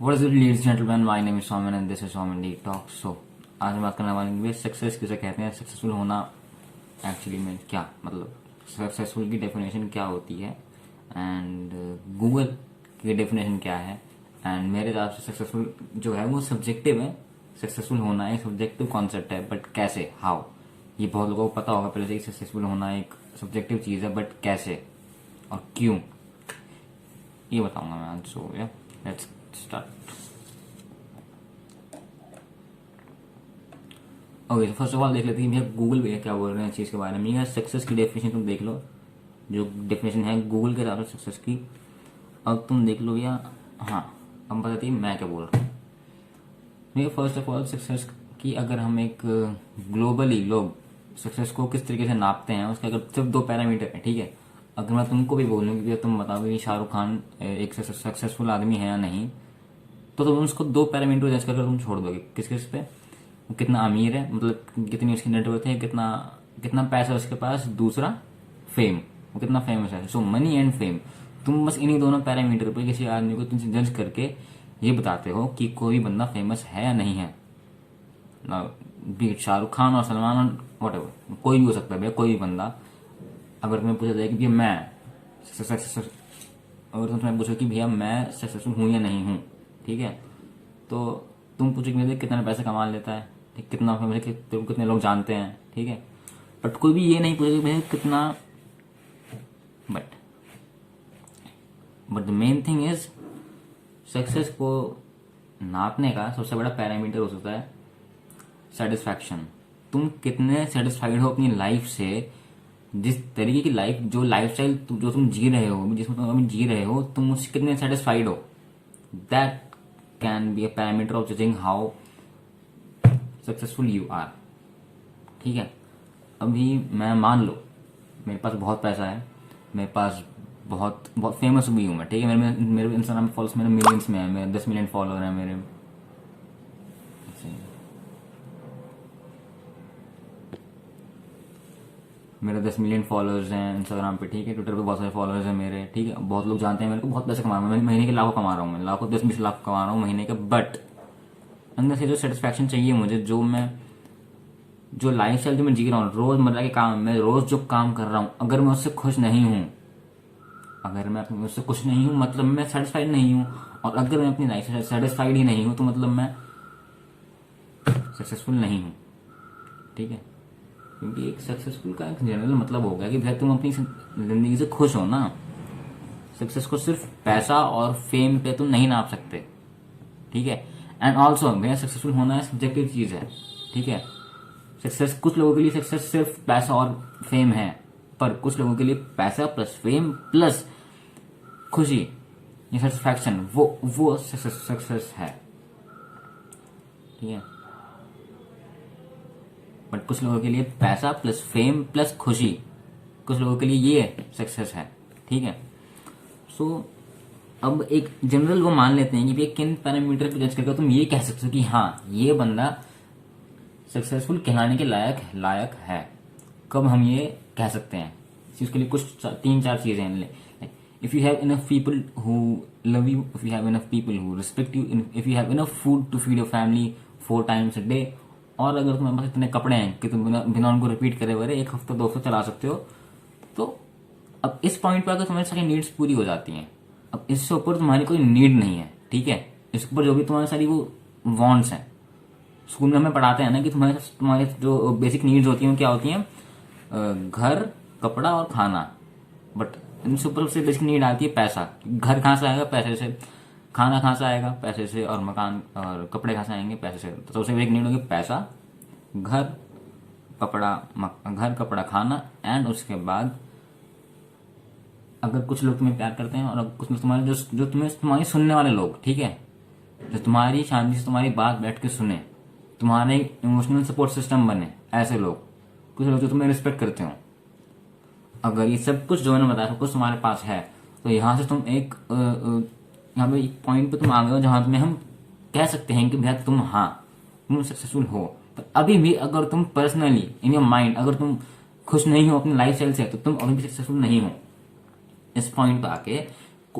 What is it, ladies and gentlemen? My name is Somin and this is Somin D Talk. So, आज हम बात करने वाले हैं सक्सेस किसे कहते हैं, सक्सेसफुल होना एक्चुअली में क्या मतलब, सक्सेसफुल की डेफिनेशन क्या होती है एंड गूगल की डेफिनेशन क्या है। एंड मेरे हिसाब से सक्सेसफुल जो है वो सब्जेक्टिव है। सक्सेसफुल होना एक सब्जेक्टिव कॉन्सेप्ट है, बट कैसे, हाउ, ये बहुत लोगों को पता होगा पहले से ही। सक्सेसफुल होना एक सब्जेक्टिव चीज है, बट कैसे और क्यों, ये बताऊंगा मैं आज। सो या लेट्स स्टार्ट। ओके, तो फर्स्ट ऑफ ऑल देख लेते हैं भैया गूगल भैया क्या बोल रहे हैं इस चीज के बारे में। सक्सेस की डेफिनेशन तुम देख लो, जो डेफिनेशन है गूगल के हिसाब से सक्सेस की। अब तुम देख लो या हाँ, अब बताती है मैं क्या बोल रहा हूँ। भैया फर्स्ट ऑफ ऑल सक्सेस की अगर हम एक ग्लोबली लोग सक्सेस को किस तरीके से नापते हैं, उसके अगर सिर्फ दो पैरामीटर है, ठीक है। अगर मैं तुमको भी बोलूँ कि तुम बताओ कि शाहरुख खान एक सक्सेसफुल आदमी है या नहीं, तो तुम उसको दो पैरामीटर जज करके तुम छोड़ दोगे। किस किस पे, वो कितना अमीर है, मतलब कितनी उसकी नेटवर्थ है, कितना कितना पैसा उसके पास, दूसरा फेम, वो कितना फेमस है। सो मनी एंड फेम, तुम बस इन्हीं दोनों पैरामीटर पे किसी आदमी को तुम जज करके ये बताते हो कि कोई बंदा फेमस है या नहीं है। बी शाहरुख खान और सलमान और वट एवर, कोई भी हो सकता है भैया, कोई भी बंदा। अगर तुम्हें पूछा जाए कि भैया मैं अगर तुम्हें पूछो कि भैया मैं सक्सेसफुल हूं या नहीं हूं, ठीक है, तो तुम पूछोगे कितना पैसा कमा लेता है, ठीक, कितना फेमस है, कितने लोग जानते हैं, ठीक है। बट कोई भी ये नहीं पूछेगा भैया कितना। But the main thing is, success को नापने का सबसे बड़ा पैरामीटर हो सकता है सेटिस्फैक्शन। तुम कितने सेटिस्फाइड हो अपनी लाइफ से, जिस तरीके की लाइफ, जो लाइफस्टाइल जो तुम जी रहे हो, जिसमें तुम अभी जी रहे हो, तुम उससे कितने सेटिस्फाइड हो। That can be a parameter of judging how successful you are, ठीक है। अभी मैं मान लो मेरे पास बहुत पैसा है, मेरे पास बहुत बहुत फेमस भी हूं मैं, ठीक है। मेरे मेरे इंस्टाग्राम फॉलोअर्स मेरे मिलियंस में है, मेरे 10 मिलियन फॉलोअर है मेरे। मेरे 10 मिलियन फॉलोअर्स हैं इंस्टाग्राम पे, ठीक है। ट्विटर पे बहुत सारे फॉलोअर्स हैं मेरे, ठीक है। बहुत लोग जानते हैं मेरे को, बहुत पैसे कमा रहा हूँ मैं, महीने के लाखों कमा रहा हूँ मैं, लाखों 10-20 लाख कमा रहा हूँ महीने के। बट अंदर से जो सेटिस्फैक्शन चाहिए मुझे, जो लाइफ स्टाइल जो मैं जी रहा हूँ, रोजमर्रा के काम, मैं रोज जो काम कर रहा हूँ, अगर मैं उससे खुश नहीं हूँ, अगर मैं अपनी उससे खुश नहीं हूँ मतलब मैं सेटिस्फाइड नहीं हूँ। और अगर मैं अपनी लाइफ से सेटिस्फाइड ही नहीं हूँ तो मतलब मैं सक्सेसफुल नहीं हूँ, ठीक है। क्योंकि एक सक्सेसफुल का एक जनरल मतलब हो गया कि भाई तुम अपनी जिंदगी से खुश हो ना। सक्सेस को सिर्फ पैसा और फेम पे तुम नहीं नाप सकते, ठीक है। एंड ऑल्सो भैया सक्सेसफुल होना सब्जेक्टिव चीज है, ठीक है। सक्सेस, कुछ लोगों के लिए सक्सेस सिर्फ पैसा और फेम है, पर कुछ लोगों के लिए पैसा प्लस फेम प्लस खुशी, ये सेटिस्फैक्शन, वो सक्सेस है, ठीक है। बट कुछ लोगों के लिए पैसा प्लस फेम प्लस खुशी, कुछ लोगों के लिए ये सक्सेस है, ठीक है। सो अब एक जनरल वो मान लेते हैं कि भाई किन पैरामीटर पे जज करके तुम ये कह सकते हो कि हाँ ये बंदा सक्सेसफुल कहलाने के लायक है। कब हम ये कह सकते हैं, इसके लिए कुछ 3-4 चीजें हैं। If you have enough people who love you, if you have enough people who respect you, if you have enough food to feed your family 4 times a day, और अगर तुम्हारे पास इतने कपड़े हैं कि तुम बिना उनको रिपीट करे हुए 1 हफ्ता 2 हफ्ता चला सकते हो, तो अब इस पॉइंट पर अगर तुम्हारी सारी नीड्स पूरी हो जाती हैं, अब इससे ऊपर तुम्हारी कोई नीड नहीं है, ठीक है। इसके ऊपर जो भी तुम्हारी सारी वो वांट्स हैं, स्कूल में हमें पढ़ाते हैं ना कि तुम्हारे जो बेसिक नीड्स होती हैं क्या होती हैं, घर, कपड़ा और खाना। बट इनसे ऊपर से बेसिक नीड आती है पैसा। घर कहाँ से आएगा, पैसे से। खाना कहाँ से आएगा, पैसे से। और मकान और कपड़े कहाँ से आएंगे, पैसे से। तो सबसे बेसिक नीड होगी पैसा, घर, कपड़ा, खाना। एंड उसके बाद अगर कुछ लोग तुम्हें प्यार करते हैं और अगर कुछ तुम्हारे जो तुम्हारी सुनने वाले लोग, ठीक है, जो तुम्हारी शांति से तुम्हारी बात बैठ के सुने, तुम्हारे इमोशनल सपोर्ट सिस्टम बने, ऐसे लोग, कुछ लोग जो तुम्हें रिस्पेक्ट करते हो, अगर ये सब कुछ जो मैंने बताया सब कुछ तुम्हारे पास है, तो यहाँ से तुम यहाँ पे एक पॉइंट पे तुम आ गए हो जहां तुम्हें हम कह सकते हैं कि भैया तुम सक्सेसफुल हो। पर अभी भी अगर तुम पर्सनली इन योर माइंड अगर तुम खुश नहीं हो अपनी लाइफ स्टाइल से, तो तुम अभी भी सक्सेसफुल नहीं हो। इस पॉइंट पे आके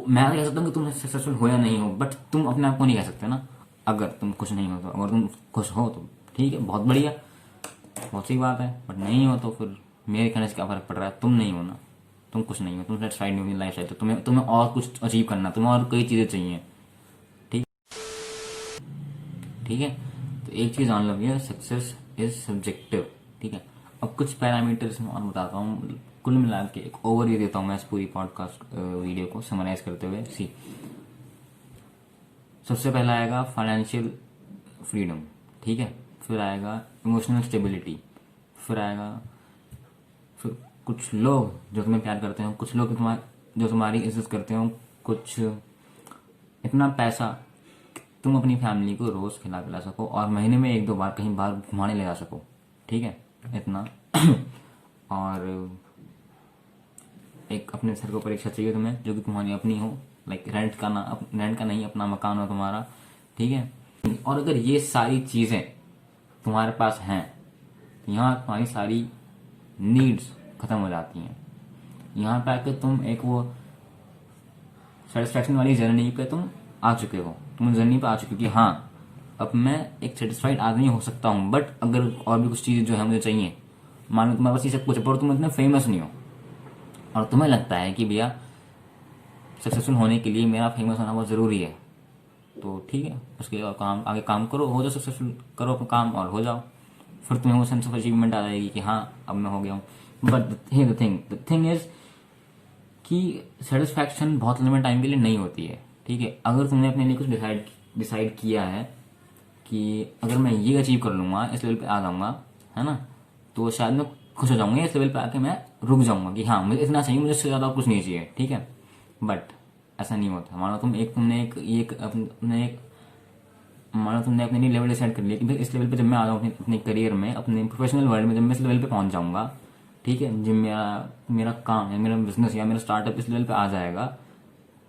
मैं कह सकता हूँ कि तुम सक्सेसफुल हो या नहीं हो, बट तुम अपने आप को नहीं कह सकते ना। अगर तुम खुश नहीं हो तो, अगर तुम खुश हो तो ठीक है, बहुत बढ़िया, बहुत सही बात है। बट नहीं हो तो फिर मेरे कहने से क्या फर्क पड़ रहा है? तुम नहीं हो ना, तुम कुछ नहीं हो, तुम सेटिस्फाइड नहीं हो अपनी लाइफ से, तो तुम्हें और कुछ अचीव करना, तुम्हें और कई चीज़ें चाहिए। ठीक ठीक है। तो एक चीज़ जान लो भैया, सक्सेस इज सब्जेक्टिव। ठीक है। अब कुछ पैरामीटर्स मैं और बताता हूँ, कुल मिला के एक ओवरव्यू देता हूँ मैं इस पूरी पॉडकास्ट वीडियो को समराइज करते हुए। सी, सबसे पहला आएगा फाइनेंशियल फ्रीडम। ठीक है। फिर आएगा इमोशनल स्टेबिलिटी। फिर आएगा, फिर कुछ लोग जो तुम्हें प्यार करते हो, कुछ लोग जो तुम्हारी इज्जत करते हो, कुछ इतना पैसा तुम अपनी फैमिली को रोज खिला पिला सको और महीने में एक दो बार कहीं बाहर घुमाने ले जा सको। ठीक है, इतना। और एक अपने सर के ऊपर एक छत चाहिए तुम्हें जो कि तुम्हारी अपनी हो, लाइक रेंट का नहीं, अपना मकान हो तुम्हारा। ठीक है। और अगर ये सारी चीजें तुम्हारे पास हैं, यहाँ तुम्हारी सारी नीड्स खत्म हो जाती हैं। यहाँ पे आकर तुम एक वो सेटिस्फैक्शन वाली जर्नी पे तुम आ चुके हो, तुम जर्नी पे आ चुके हो कि हाँ अब मैं एक सेटिस्फाइड आदमी हो सकता हूँ। बट अगर और भी कुछ चीज़ें जो है मुझे चाहिए, मान लो तुम्हारे पास ये सब कुछ है पर तुम इतने फेमस नहीं हो, और तुम्हें लगता है कि भैया सक्सेसफुल होने के लिए मेरा फेमस होना बहुत ज़रूरी है, तो ठीक है, उसके आगे काम करो, हो जाओ सक्सेसफुल, करो अपना काम और हो जाओ। फिर तुम्हें वो सेंस ऑफ अचीवमेंट आ जाएगी कि हाँ अब मैं हो गया हूँ। बट द थिंग इज कि सेटिस्फैक्शन बहुत लंबे टाइम के लिए नहीं होती है। ठीक है। अगर तुमने अपने लिए कुछ डिसाइड किया है कि अगर मैं ये अचीव कर लूंगा, इस लेवल पे आ जाऊंगा, है ना, तो शायद मैं खुश हो जाऊंगा, इस लेवल पे आके मैं रुक जाऊंगा कि हाँ मुझे इतना चाहिए, मुझे इससे ज़्यादा कुछ नहीं चाहिए। ठीक है। बट ऐसा नहीं होता। मानो तुमने अपने लिए लेवल डिसाइड कर लिया कि भाई इस लेवल पे जब मैं आ जाऊँ अपने करियर में, अपने प्रोफेशनल वर्ल्ड में, जब मैं इस लेवल पे पहुंच जाऊंगा, ठीक है, जब मेरा मेरा काम या मेरा बिजनेस या मेरा स्टार्टअप इस लेवल पे आ जाएगा,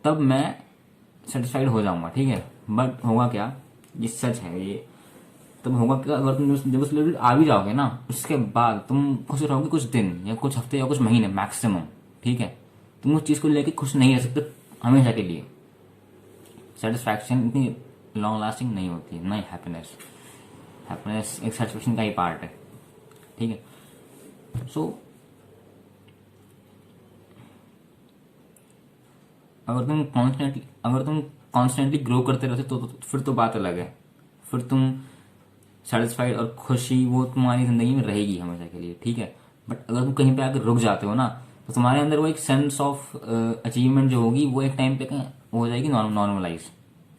तब मैं सेटिस्फाइड हो जाऊंगा। ठीक है। बट होगा क्या, ये सच है ये, तब होगा क्या, अगर तुम जब उस लेवल आ भी जाओगे ना, उसके बाद तुम खुश रहोगे कुछ दिन या कुछ हफ्ते या कुछ महीने मैक्सिमम। ठीक है। तुम उस चीज को लेकर खुश नहीं रह सकते हमेशा के लिए। सेटिस्फैक्शन इतनी लॉन्ग लास्टिंग नहीं होती है, नहीं हैप्पीनेस। हैप्पीनेस एक सेटिस्फैक्शन का ही पार्ट है। ठीक है। सो अगर तुम कॉन्स्टेंटली ग्रो करते रहते तो फिर तो बात अलग है, फिर तुम सेटिस्फाइड और खुशी वो तुम्हारी जिंदगी में रहेगी हमेशा के लिए। ठीक है। बट अगर तुम कहीं पे आकर रुक जाते हो ना, तो तुम्हारे अंदर वो एक सेंस ऑफ अचीवमेंट जो होगी वो एक टाइम पे हो जाएगी नॉर्मलाइज।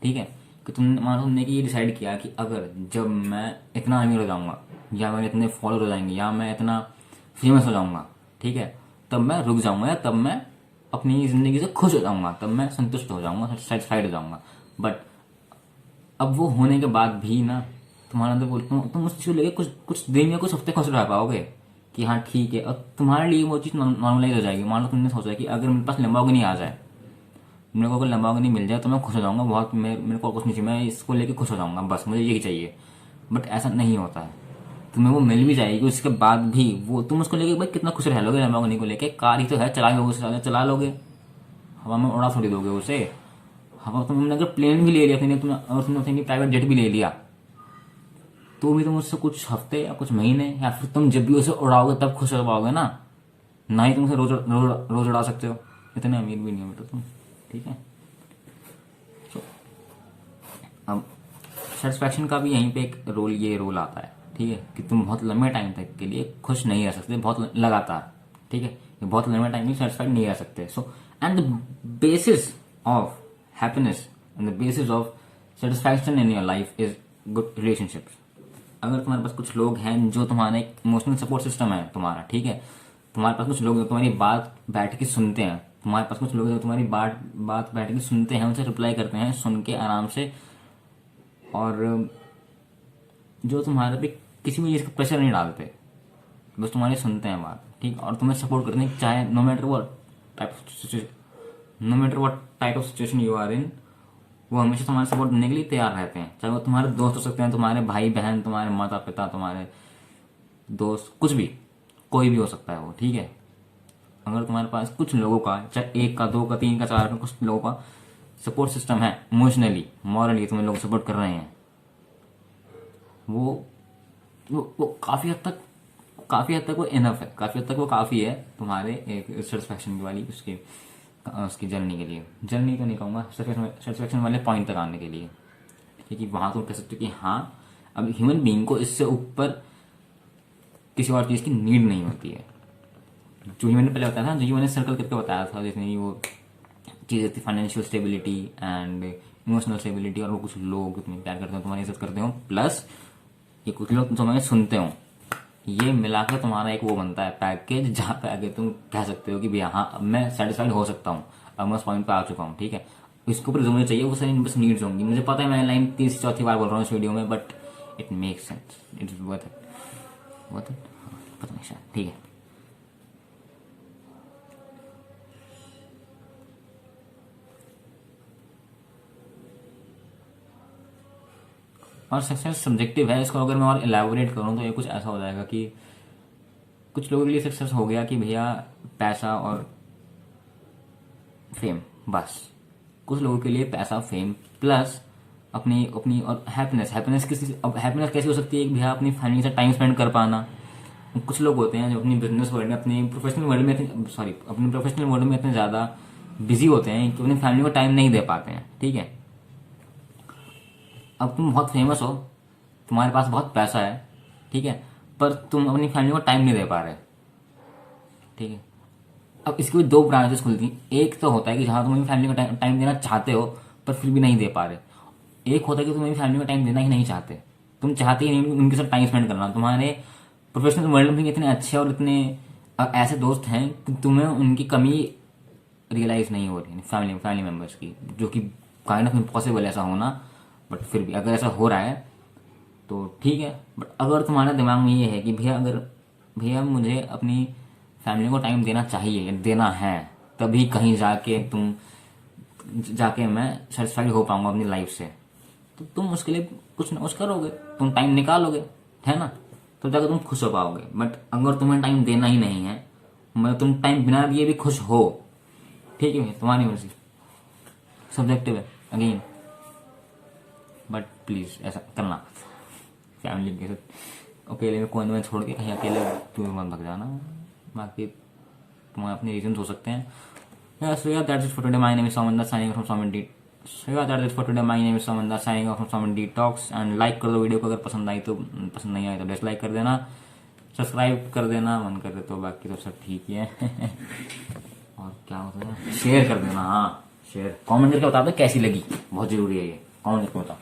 ठीक है। कि तुमने कि ये डिसाइड किया कि अगर जब मैं इतना अमीर हो जाऊंगा, या मेरे इतने फॉलोअर हो जाएंगे, या मैं इतना फेमस हो जाऊंगा, ठीक है, तब मैं रुक जाऊंगा, या तब मैं अपनी जिंदगी से खुश हो जाऊंगा, तब मैं संतुष्ट हो जाऊंगा, सेटिस्फाइड हो जाऊंगा। बट अब वो होने के बाद भी ना तुम्हारे अंदर तुम उस चीज को लेकर कुछ दिन या कुछ हफ्ते खुश रह पाओगे कि हाँ ठीक है, और तुम्हारे लिए वो चीज नॉर्मलाइज हो जाएगी। मान लो तुमने सोचा कि अगर मेरे पास लंबाओगिनी आ जाए, मेरे को अगर लंबाओगिनी मिल जाए तो मैं खुश हो जाऊंगा बहुत, मेरे को कुछ नहीं चाहिए, मैं इसको लेकर खुश हो जाऊंगा, बस मुझे यही चाहिए। बट ऐसा नहीं होता है। तुम्हें वो मिल भी जाएगी, उसके बाद भी वो तुम उसको लेके भाई कितना खुश रह लोगे। लंबाओगिनी को लेके, कार ही तो है, चला लोगे, हवा में उड़ा थोड़ी दोगे उसे। हवा तुमने अगर प्लेन भी ले लिया, तुमने प्राइवेट जेट भी ले लिया, तो भी तुम उससे कुछ हफ्ते या कुछ महीने, या फिर तुम जब भी उसे उड़ाओगे तब खुश हो पाओगे ना। ना ही तुम उसे रोज उड़ा सकते हो, इतने अमीर भी नहीं हो बेटा तुम। ठीक है। तो अब सेटिस्फैक्शन का भी यहीं पे एक रोल आता है। ठीक है। कि तुम बहुत लंबे टाइम तक के लिए खुश नहीं रह सकते, बहुत लगातार। ठीक है। बहुत लंबे टाइम के लिए सेटिस्फाइड नहीं रह सकते। So and the basis of happiness and the basis of satisfaction in your life is good relationships. अगर तुम्हारे पास कुछ लोग हैं जो तुम्हारा एक इमोशनल सपोर्ट सिस्टम है तुम्हारा, ठीक है, तुम्हारे पास कुछ लोग जो तुम्हारी बात बैठ के सुनते हैं, तुम्हारे पास कुछ लोग जो तुम्हारी बात बैठ के सुनते हैं, उनसे रिप्लाई करते हैं सुन के आराम से, और जो तुम्हारे पे किसी भी चीज का प्रेशर नहीं डालते, बस तुम्हारी सुनते हैं बात, ठीक, और तुम्हें सपोर्ट करते हैं, चाहे no matter what type of situation you are in, वो हमेशा तुम्हारा सपोर्ट करने के लिए तैयार रहते हैं। चाहे वो तुम्हारे दोस्त हो सकते हैं, तुम्हारे भाई बहन, तुम्हारे माता पिता, तुम्हारे दोस्त, कुछ भी, कोई भी हो सकता है वो। ठीक है। अगर तुम्हारे पास कुछ लोगों का, चाहे एक का, दो का, तीन का, चार का, कुछ लोगों का सपोर्ट सिस्टम है, इमोशनली मॉरली तुम्हें लोग सपोर्ट कर रहे हैं, वो काफ़ी हद तक वो इनफ है, काफ़ी हद तक वो काफ़ी है तुम्हारे एक सेटिस्फैक्शन की वाली उसकी जर्नी के लिए। जर्नी तो नहीं कहूँगा, सेटिस्फैक्शन वाले पॉइंट तक आने के लिए। क्योंकि वहाँ तुम कह सकते हो कि हाँ अब ह्यूमन बीइंग को इससे ऊपर किसी और चीज़ की नीड नहीं होती है। जो ही मैंने पहले बताया था, जो ही मैंने सर्कल करके बताया था, जिसमें वो चीज़ें थी, financial stability and emotional stability, और वो कुछ लोग तुम्हें प्यार करते हो, तुम्हारी इज्जत करते हो, प्लस ये कुछ लोग तुम्हें सुनते हो, ये मिलाकर तुम्हारा एक वो बनता है पैकेज, जहाँ पे आगे तुम कह सकते हो कि भैया हाँ अब मैं सेटिस्फाइड हो सकता हूँ, अब मैं उस पॉइंट पे आ चुका हूँ। ठीक है, इसके ऊपर रिज्यूमे चाहिए, वो सारी बस नीड्स होंगी। मुझे पता है मैं लाइन तीसरी चौथी बार बोल रहा हूँ इस वीडियो में, but it makes sense, it is worth it, पता नहीं शायद। ठीक है, और सक्सेस सब्जेक्टिव है। इसको अगर मैं और एलैबोरेट करूँ तो ये कुछ ऐसा हो जाएगा कि कुछ लोगों के लिए सक्सेस हो गया कि भैया पैसा और फेम, बस। कुछ लोगों के लिए पैसा, फेम प्लस अपनी अपनी और हैप्पीनेस हैप्पीनेस कैसी हो सकती है कि भैया अपनी फैमिली से टाइम स्पेंड कर पाना। कुछ लोग होते हैं जो अपनी बिजनेस वर्ल्ड में, अपने प्रोफेशनल वर्ल्ड में इतने ज़्यादा बिजी होते हैं कि अपनी फैमिली को टाइम नहीं दे पाते हैं। ठीक है, अब तुम बहुत फेमस हो, तुम्हारे पास बहुत पैसा है, ठीक है, पर तुम अपनी फैमिली को टाइम नहीं दे पा रहे। ठीक है, अब इसकी दो ब्रांचेस खुलती हैं। एक तो होता है कि जहाँ तुम अपनी फैमिली को टाइम देना चाहते हो पर फिर भी नहीं दे पा रहे। एक होता है कि तुम अपनी फैमिली को टाइम देना ही नहीं चाहते, तुम चाहते ही नहीं उनके साथ टाइम स्पेंड करना। तुम्हारे प्रोफेशनल वर्ल्ड में इतने अच्छे और इतने ऐसे दोस्त हैं कि तुम्हें उनकी कमी रियलाइज नहीं हो रही, फैमिली मेम्बर्स की, जो कि काइंड ऑफ इम्पॉसिबल ऐसा होना। बट फिर भी अगर ऐसा हो रहा है तो ठीक है। बट अगर तुम्हारे दिमाग में ये है कि भैया मुझे अपनी फैमिली को टाइम देना चाहिए, देना है, तभी कहीं जाके मैं सेटिस्फाइड हो पाऊंगा अपनी लाइफ से, तो तुम उसके लिए कुछ ना कुछ करोगे, तुम टाइम निकालोगे, है ना, तो जाकर तुम खुश हो पाओगे। बट अगर तुम्हें टाइम देना ही नहीं है, मतलब तुम टाइम बिना दिए भी खुश हो, ठीक है, तुम्हारी मर्जी, सब्जेक्टिव है अगेन। बट प्लीज ऐसा करना फैमिली के साथ अकेले में, कोई में छोड़ के कहीं अकेले तुम्हें मत भग जाना। बाकी तुम्हारे अपने रीजन हो सकते हैं। So yeah, that's it for today. My name is Samanda, signing off from Saman D. So yeah, that's it for today. My name is Samanda, signing off from Saman D Talks. And like कर दो video को, अगर पसंद आई तो, पसंद नहीं आई तो dislike कर देना, सब्सक्राइब कर देना, मन करे तो, बाकी तो सब ठीक ही है। और क्या होता है, शेयर कर देना। हाँ, शेयर, कमेंट करके बता दो कैसी लगी, बहुत जरूरी है ये, कमेंट करके बताओ।